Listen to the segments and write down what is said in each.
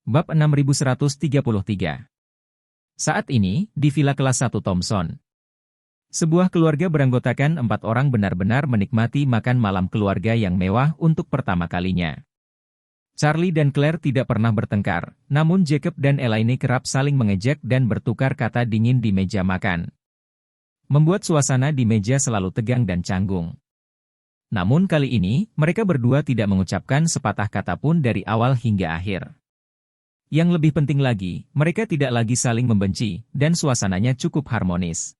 Bab 6133. Saat ini, di Villa Kelas 1 Thomson. Sebuah keluarga beranggotakan 4 orang benar-benar menikmati makan malam keluarga yang mewah untuk pertama kalinya. Charlie dan Claire tidak pernah bertengkar, namun Jacob dan Elaine kerap saling mengejek dan bertukar kata dingin di meja makan. Membuat suasana di meja selalu tegang dan canggung. Namun kali ini, mereka berdua tidak mengucapkan sepatah kata pun dari awal hingga akhir. Yang lebih penting lagi, mereka tidak lagi saling membenci, dan suasananya cukup harmonis.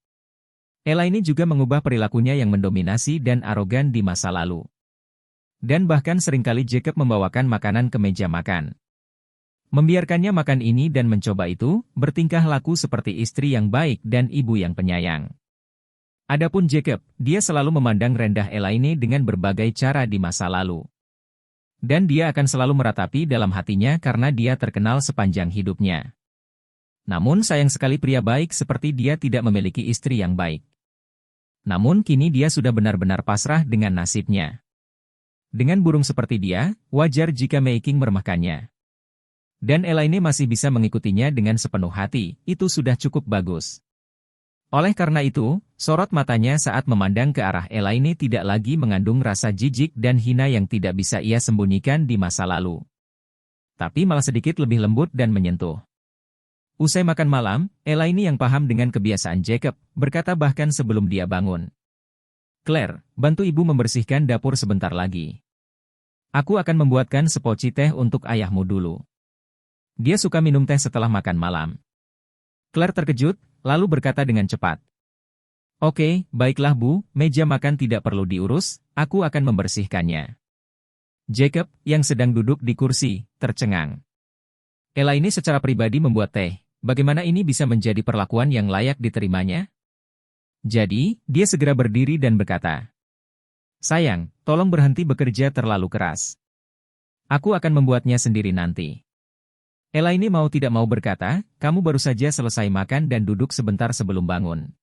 Elaine juga mengubah perilakunya yang mendominasi dan arogan di masa lalu. Dan bahkan seringkali Jacob membawakan makanan ke meja makan. Membiarkannya makan ini dan mencoba itu, bertingkah laku seperti istri yang baik dan ibu yang penyayang. Adapun Jacob, dia selalu memandang rendah Elaine dengan berbagai cara di masa lalu. Dan dia akan selalu meratapi dalam hatinya karena dia terkenal sepanjang hidupnya. Namun sayang sekali pria baik seperti dia tidak memiliki istri yang baik. Namun kini dia sudah benar-benar pasrah dengan nasibnya. Dengan burung seperti dia, wajar jika Mei-King meremehkannya. Dan Elaine masih bisa mengikutinya dengan sepenuh hati, itu sudah cukup bagus. Oleh karena itu, sorot matanya saat memandang ke arah Elaine tidak lagi mengandung rasa jijik dan hina yang tidak bisa ia sembunyikan di masa lalu. Tapi malah sedikit lebih lembut dan menyentuh. Usai makan malam, Elaine yang paham dengan kebiasaan Jacob, berkata bahkan sebelum dia bangun. Claire, bantu ibu membersihkan dapur sebentar lagi. Aku akan membuatkan sepoci teh untuk ayahmu dulu. Dia suka minum teh setelah makan malam. Claire terkejut, lalu berkata dengan cepat. Oke, baiklah Bu, meja makan tidak perlu diurus, aku akan membersihkannya. Jacob, yang sedang duduk di kursi, tercengang. Elaine secara pribadi membuat teh, bagaimana ini bisa menjadi perlakuan yang layak diterimanya? Jadi, dia segera berdiri dan berkata, sayang, tolong berhenti bekerja terlalu keras. Aku akan membuatnya sendiri nanti. Elaine mau tidak mau berkata, kamu baru saja selesai makan dan duduk sebentar sebelum bangun.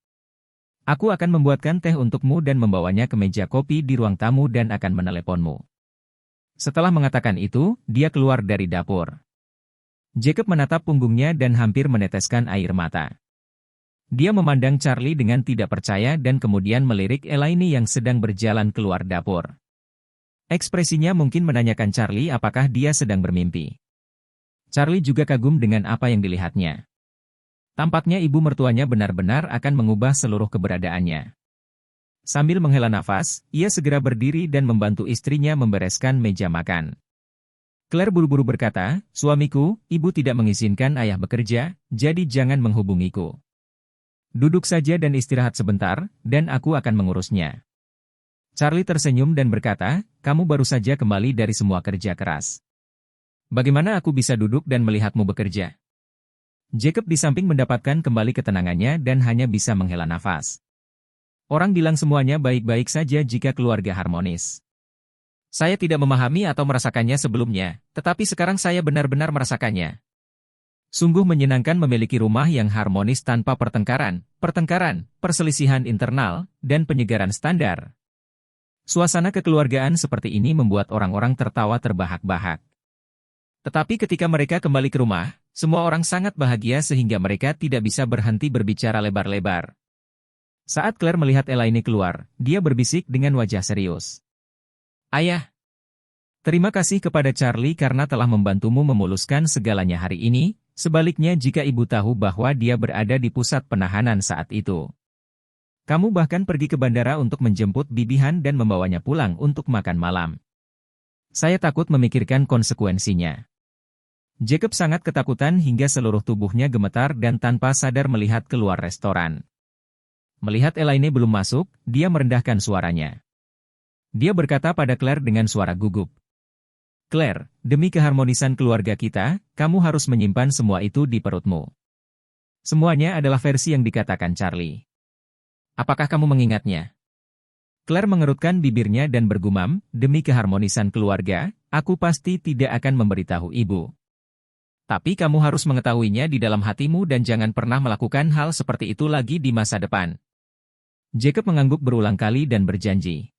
Aku akan membuatkan teh untukmu dan membawanya ke meja kopi di ruang tamu dan akan meneleponmu. Setelah mengatakan itu, dia keluar dari dapur. Jacob menatap punggungnya dan hampir meneteskan air mata. Dia memandang Charlie dengan tidak percaya dan kemudian melirik Elaine yang sedang berjalan keluar dapur. Ekspresinya mungkin menanyakan Charlie apakah dia sedang bermimpi. Charlie juga kagum dengan apa yang dilihatnya. Tampaknya ibu mertuanya benar-benar akan mengubah seluruh keberadaannya. Sambil menghela nafas, ia segera berdiri dan membantu istrinya membereskan meja makan. Claire buru-buru berkata, suamiku, ibu tidak mengizinkan ayah bekerja, jadi jangan menghubungiku. Duduk saja dan istirahat sebentar, dan aku akan mengurusnya. Charlie tersenyum dan berkata, kamu baru saja kembali dari semua kerja keras. Bagaimana aku bisa duduk dan melihatmu bekerja? Jacob di samping mendapatkan kembali ketenangannya dan hanya bisa menghela nafas. Orang bilang semuanya baik-baik saja jika keluarga harmonis. Saya tidak memahami atau merasakannya sebelumnya, tetapi sekarang saya benar-benar merasakannya. Sungguh menyenangkan memiliki rumah yang harmonis tanpa pertengkaran, perselisihan internal, dan penyegaran standar. Suasana kekeluargaan seperti ini membuat orang-orang tertawa terbahak-bahak. Tetapi ketika mereka kembali ke rumah, semua orang sangat bahagia sehingga mereka tidak bisa berhenti berbicara lebar-lebar. Saat Claire melihat Elaine keluar, dia berbisik dengan wajah serius. Ayah, terima kasih kepada Charlie karena telah membantumu memuluskan segalanya hari ini, sebaliknya jika ibu tahu bahwa dia berada di pusat penahanan saat itu. Kamu bahkan pergi ke bandara untuk menjemput Bibihan dan membawanya pulang untuk makan malam. Saya takut memikirkan konsekuensinya. Jacob sangat ketakutan hingga seluruh tubuhnya gemetar dan tanpa sadar melihat keluar restoran. Melihat Elaine belum masuk, dia merendahkan suaranya. Dia berkata pada Claire dengan suara gugup. Claire, demi keharmonisan keluarga kita, kamu harus menyimpan semua itu di perutmu. Semuanya adalah versi yang dikatakan Charlie. Apakah kamu mengingatnya? Claire mengerutkan bibirnya dan bergumam, demi keharmonisan keluarga, aku pasti tidak akan memberitahu ibu. Tapi kamu harus mengetahuinya di dalam hatimu dan jangan pernah melakukan hal seperti itu lagi di masa depan. Jacob mengangguk berulang kali dan berjanji.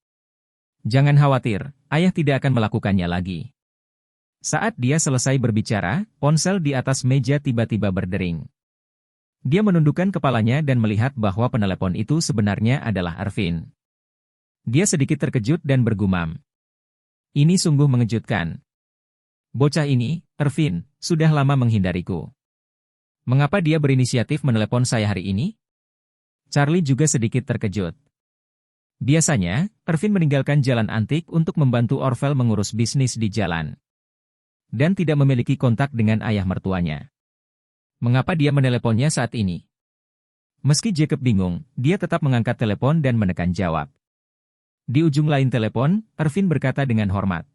Jangan khawatir, ayah tidak akan melakukannya lagi. Saat dia selesai berbicara, ponsel di atas meja tiba-tiba berdering. Dia menundukkan kepalanya dan melihat bahwa penelepon itu sebenarnya adalah Ervin. Dia sedikit terkejut dan bergumam. Ini sungguh mengejutkan. Bocah ini, Ervin, sudah lama menghindariku. Mengapa dia berinisiatif menelepon saya hari ini? Charlie juga sedikit terkejut. Biasanya, Ervin meninggalkan jalan antik untuk membantu Orvel mengurus bisnis di jalan. Dan tidak memiliki kontak dengan ayah mertuanya. Mengapa dia meneleponnya saat ini? Meski Jacob bingung, dia tetap mengangkat telepon dan menekan jawab. Di ujung lain telepon, Ervin berkata dengan hormat.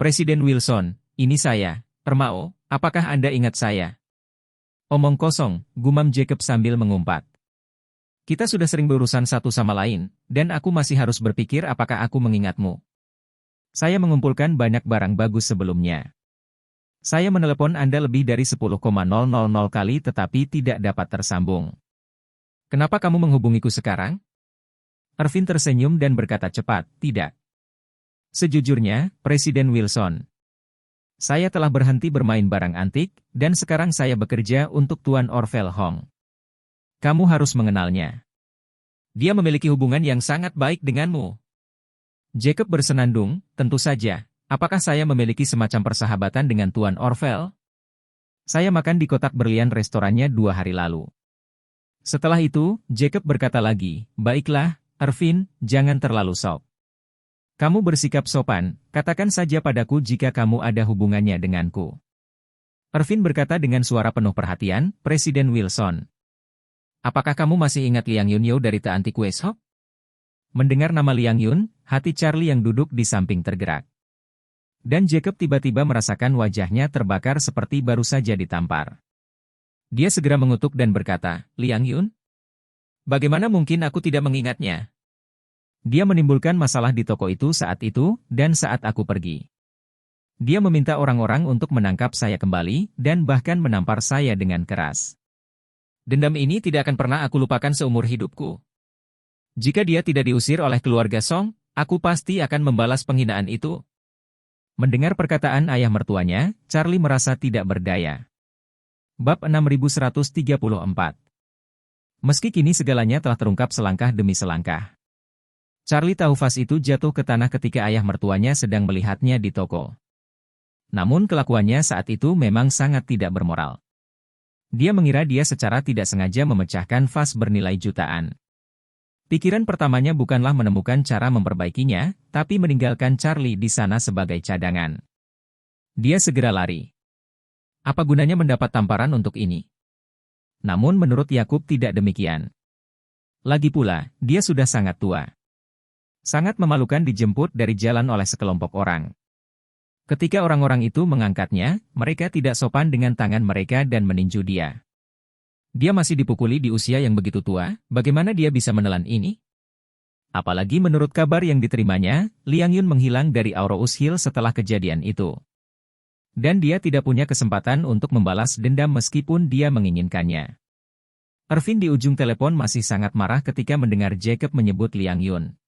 Presiden Wilson, ini saya, Ermao, apakah Anda ingat saya? Omong kosong, gumam Jacob sambil mengumpat. Kita sudah sering berurusan satu sama lain, dan aku masih harus berpikir apakah aku mengingatmu. Saya mengumpulkan banyak barang bagus sebelumnya. Saya menelepon Anda lebih dari 10,000 kali tetapi tidak dapat tersambung. Kenapa kamu menghubungiku sekarang? Ervin tersenyum dan berkata cepat, tidak. Sejujurnya, Presiden Wilson. Saya telah berhenti bermain barang antik, dan sekarang saya bekerja untuk Tuan Orvel Hong. Kamu harus mengenalnya. Dia memiliki hubungan yang sangat baik denganmu. Jacob bersenandung, tentu saja. Apakah saya memiliki semacam persahabatan dengan Tuan Orvel? Saya makan di kotak berlian restorannya 2 hari lalu. Setelah itu, Jacob berkata lagi, baiklah, Ervin, jangan terlalu sok. Kamu bersikap sopan, katakan saja padaku jika kamu ada hubungannya denganku. Ervin berkata dengan suara penuh perhatian, Presiden Wilson. Apakah kamu masih ingat Liang Yunyo dari The Antique West Hop? Mendengar nama Liang Yun, hati Charlie yang duduk di samping tergerak. Dan Jacob tiba-tiba merasakan wajahnya terbakar seperti baru saja ditampar. Dia segera mengutuk dan berkata, Liang Yun? Bagaimana mungkin aku tidak mengingatnya? Dia menimbulkan masalah di toko itu, dan saat aku pergi. Dia meminta orang-orang untuk menangkap saya kembali, dan bahkan menampar saya dengan keras. Dendam ini tidak akan pernah aku lupakan seumur hidupku. Jika dia tidak diusir oleh keluarga Song, aku pasti akan membalas penghinaan itu. Mendengar perkataan ayah mertuanya, Charlie merasa tidak berdaya. Bab 6134. Meski kini segalanya telah terungkap selangkah demi selangkah. Charlie tahu vas itu jatuh ke tanah ketika ayah mertuanya sedang melihatnya di toko. Namun kelakuannya saat itu memang sangat tidak bermoral. Dia mengira dia secara tidak sengaja memecahkan vas bernilai jutaan. Pikiran pertamanya bukanlah menemukan cara memperbaikinya, tapi meninggalkan Charlie di sana sebagai cadangan. Dia segera lari. Apa gunanya mendapat tamparan untuk ini? Namun menurut Yakub tidak demikian. Lagi pula, dia sudah sangat tua. Sangat memalukan dijemput dari jalan oleh sekelompok orang. Ketika orang-orang itu mengangkatnya, mereka tidak sopan dengan tangan mereka dan meninju dia. Dia masih dipukuli di usia yang begitu tua, bagaimana dia bisa menelan ini? Apalagi menurut kabar yang diterimanya, Liang Yun menghilang dari Aurous Hill setelah kejadian itu. Dan dia tidak punya kesempatan untuk membalas dendam meskipun dia menginginkannya. Ervin di ujung telepon masih sangat marah ketika mendengar Jacob menyebut Liang Yun.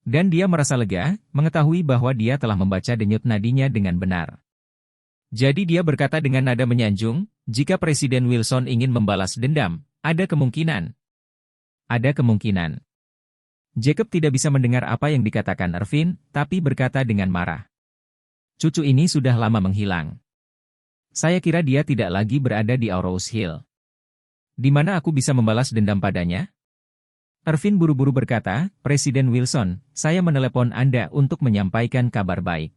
Dan dia merasa lega, mengetahui bahwa dia telah membaca denyut nadinya dengan benar. Jadi dia berkata dengan nada menyanjung, jika Presiden Wilson ingin membalas dendam, ada kemungkinan. Ada kemungkinan. Jacob tidak bisa mendengar apa yang dikatakan Ervin, tapi berkata dengan marah. Cucu ini sudah lama menghilang. Saya kira dia tidak lagi berada di Aurous Hill. Di mana aku bisa membalas dendam padanya? Ervin buru-buru berkata, Presiden Wilson, saya menelepon Anda untuk menyampaikan kabar baik.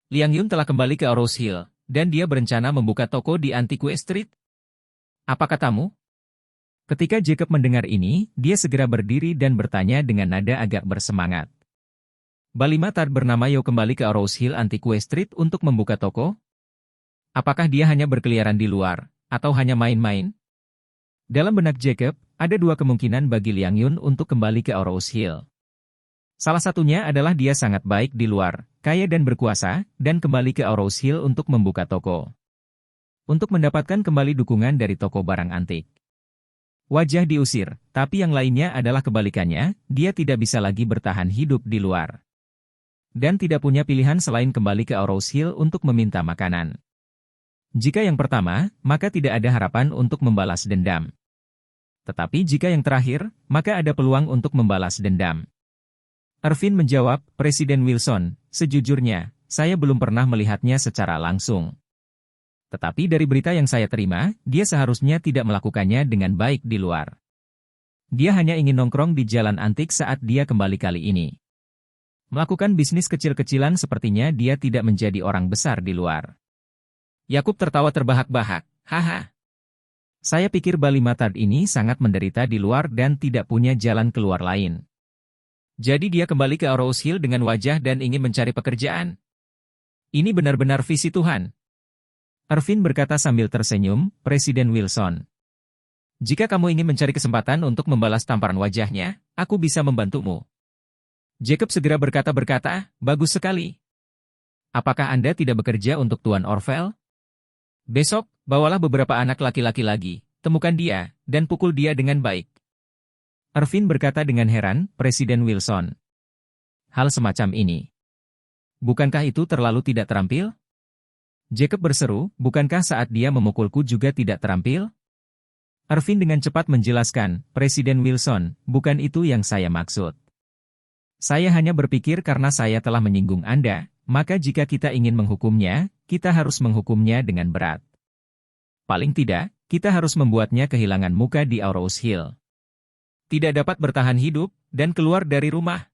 Liang Yun telah kembali ke Aurous Hill, dan dia berencana membuka toko di Antique Street. Apa katamu? Ketika Jacob mendengar ini, dia segera berdiri dan bertanya dengan nada agak bersemangat. Balima Tad bernama Yo kembali ke Aurous Hill Antique Street untuk membuka toko? Apakah dia hanya berkeliaran di luar, atau hanya main-main? Dalam benak Jacob, ada dua kemungkinan bagi Liang Yun untuk kembali ke Aurous Hill. Salah satunya adalah dia sangat baik di luar, kaya dan berkuasa, dan kembali ke Aurous Hill untuk membuka toko. Untuk mendapatkan kembali dukungan dari toko barang antik. Wajah diusir, tapi yang lainnya adalah kebalikannya, dia tidak bisa lagi bertahan hidup di luar. dan tidak punya pilihan selain kembali ke Aurous Hill untuk meminta makanan. Jika yang pertama, maka tidak ada harapan untuk membalas dendam. Tetapi jika yang terakhir, maka ada peluang untuk membalas dendam. Irvin menjawab, Presiden Wilson, sejujurnya, saya belum pernah melihatnya secara langsung. Tetapi dari berita yang saya terima, dia seharusnya tidak melakukannya dengan baik di luar. Dia hanya ingin nongkrong di jalan antik saat dia kembali kali ini. Melakukan bisnis kecil-kecilan sepertinya dia tidak menjadi orang besar di luar. Yakub tertawa terbahak-bahak, haha. Saya pikir Bali Matard ini sangat menderita di luar dan tidak punya jalan keluar lain. Jadi dia kembali ke Aurous Hill dengan wajah dan ingin mencari pekerjaan. Ini benar-benar visi Tuhan. Irvin berkata sambil tersenyum, Presiden Wilson. Jika kamu ingin mencari kesempatan untuk membalas tamparan wajahnya, aku bisa membantumu. Jacob segera berkata, bagus sekali. Apakah Anda tidak bekerja untuk Tuan Orville? Besok, bawalah beberapa anak laki-laki lagi, temukan dia, dan pukul dia dengan baik. Irvin berkata dengan heran, Presiden Wilson. Hal semacam ini. Bukankah itu terlalu tidak terampil? Jacob berseru, bukankah saat dia memukulku juga tidak terampil? Irvin dengan cepat menjelaskan, Presiden Wilson, bukan itu yang saya maksud. Saya hanya berpikir karena saya telah menyinggung Anda, maka jika kita ingin menghukumnya, kita harus menghukumnya dengan berat. Paling tidak, kita harus membuatnya kehilangan muka di Aurous Hill. Tidak dapat bertahan hidup, dan keluar dari rumah.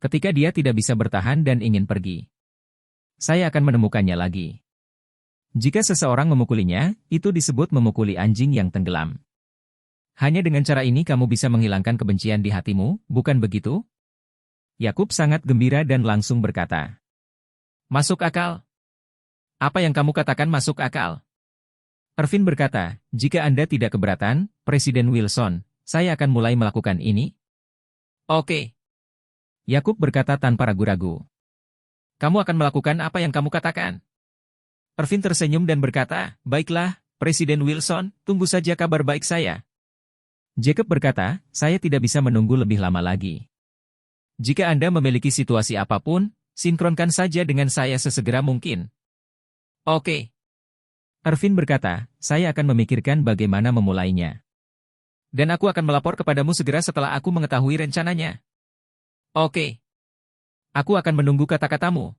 Ketika dia tidak bisa bertahan dan ingin pergi. Saya akan menemukannya lagi. Jika seseorang memukulinya, itu disebut memukuli anjing yang tenggelam. Hanya dengan cara ini kamu bisa menghilangkan kebencian di hatimu, bukan begitu? Yakub sangat gembira dan langsung berkata, masuk akal. Apa yang kamu katakan masuk akal? Irvin berkata, jika Anda tidak keberatan, Presiden Wilson, saya akan mulai melakukan ini. Oke. Yakub berkata tanpa ragu-ragu. Kamu akan melakukan apa yang kamu katakan. Irvin tersenyum dan berkata, baiklah, Presiden Wilson, tunggu saja kabar baik saya. Jacob berkata, saya tidak bisa menunggu lebih lama lagi. Jika Anda memiliki situasi apapun, sinkronkan saja dengan saya sesegera mungkin. Oke. Irvin berkata, saya akan memikirkan bagaimana memulainya. Dan aku akan melapor kepadamu segera setelah aku mengetahui rencananya. Oke. Aku akan menunggu kata-katamu.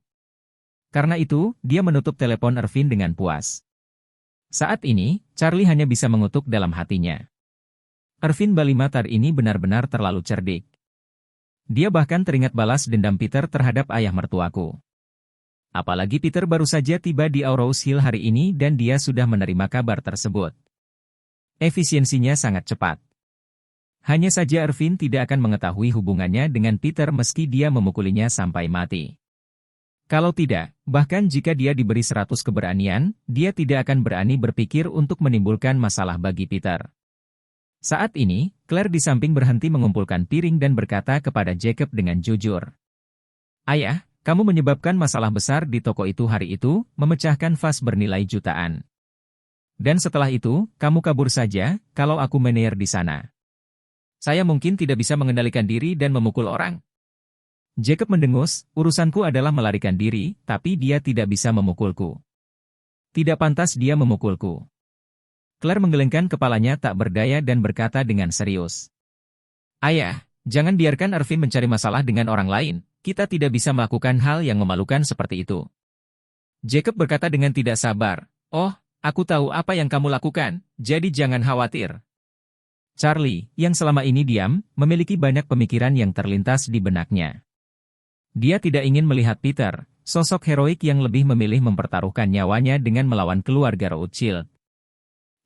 Karena itu, dia menutup telepon Irvin dengan puas. Saat ini, Charlie hanya bisa mengutuk dalam hatinya. Irvin Bali Matard ini benar-benar terlalu cerdik. Dia bahkan teringat balas dendam Peter terhadap ayah mertuaku. Apalagi Peter baru saja tiba di Aurous Hill hari ini dan dia sudah menerima kabar tersebut. Efisiensinya sangat cepat. Hanya saja Irvin tidak akan mengetahui hubungannya dengan Peter meski dia memukulinya sampai mati. Kalau tidak, bahkan jika dia diberi 100 keberanian, dia tidak akan berani berpikir untuk menimbulkan masalah bagi Peter. Saat ini, Claire di samping berhenti mengumpulkan piring dan berkata kepada Jacob dengan jujur. Ayah, kamu menyebabkan masalah besar di toko itu hari itu, memecahkan vas bernilai jutaan. Dan setelah itu, kamu kabur saja, kalau aku manajer di sana. Saya mungkin tidak bisa mengendalikan diri dan memukul orang. Jacob mendengus, urusanku adalah melarikan diri, tapi dia tidak bisa memukulku. Tidak pantas dia memukulku. Claire menggelengkan kepalanya tak berdaya dan berkata dengan serius. Ayah, jangan biarkan Irvin mencari masalah dengan orang lain, kita tidak bisa melakukan hal yang memalukan seperti itu. Jacob berkata dengan tidak sabar, oh, aku tahu apa yang kamu lakukan, jadi jangan khawatir. Charlie, yang selama ini diam, memiliki banyak pemikiran yang terlintas di benaknya. Dia tidak ingin melihat Peter, sosok heroik yang lebih memilih mempertaruhkan nyawanya dengan melawan keluarga Rothschild.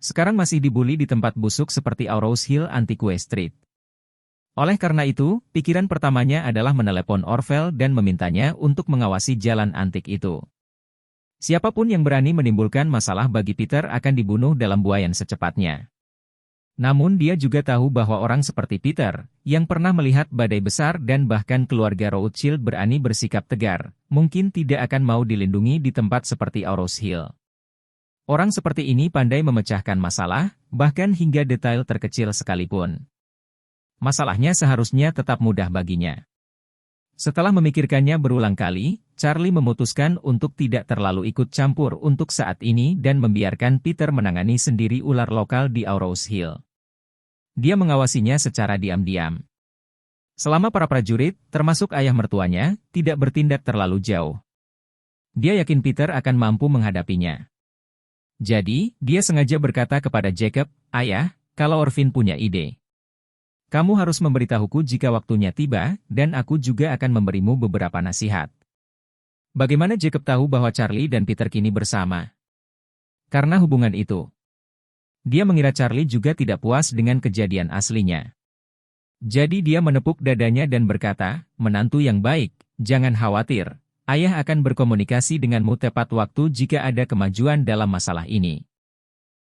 Sekarang masih dibuli di tempat busuk seperti Aurous Hill Antiques Street. Oleh karena itu, pikiran pertamanya adalah menelepon Orville dan memintanya untuk mengawasi jalan antik itu. Siapapun yang berani menimbulkan masalah bagi Peter akan dibunuh dalam buayan secepatnya. Namun dia juga tahu bahwa orang seperti Peter, yang pernah melihat badai besar dan bahkan keluarga Rothschild berani bersikap tegar, mungkin tidak akan mau dilindungi di tempat seperti Aurous Hill. Orang seperti ini pandai memecahkan masalah, bahkan hingga detail terkecil sekalipun. Masalahnya seharusnya tetap mudah baginya. Setelah memikirkannya berulang kali, Charlie memutuskan untuk tidak terlalu ikut campur untuk saat ini dan membiarkan Peter menangani sendiri ular lokal di Aurous Hill. Dia mengawasinya secara diam-diam. Selama para prajurit, termasuk ayah mertuanya, tidak bertindak terlalu jauh. Dia yakin Peter akan mampu menghadapinya. Jadi, dia sengaja berkata kepada Jacob, "Ayah, kalau Orvin punya ide, kamu harus memberitahuku jika waktunya tiba, dan aku juga akan memberimu beberapa nasihat." Bagaimana Jacob tahu bahwa Charlie dan Peter kini bersama? Karena hubungan itu. Dia mengira Charlie juga tidak puas dengan kejadian aslinya. Jadi dia menepuk dadanya dan berkata, "Menantu yang baik, jangan khawatir. Ayah akan berkomunikasi denganmu tepat waktu jika ada kemajuan dalam masalah ini."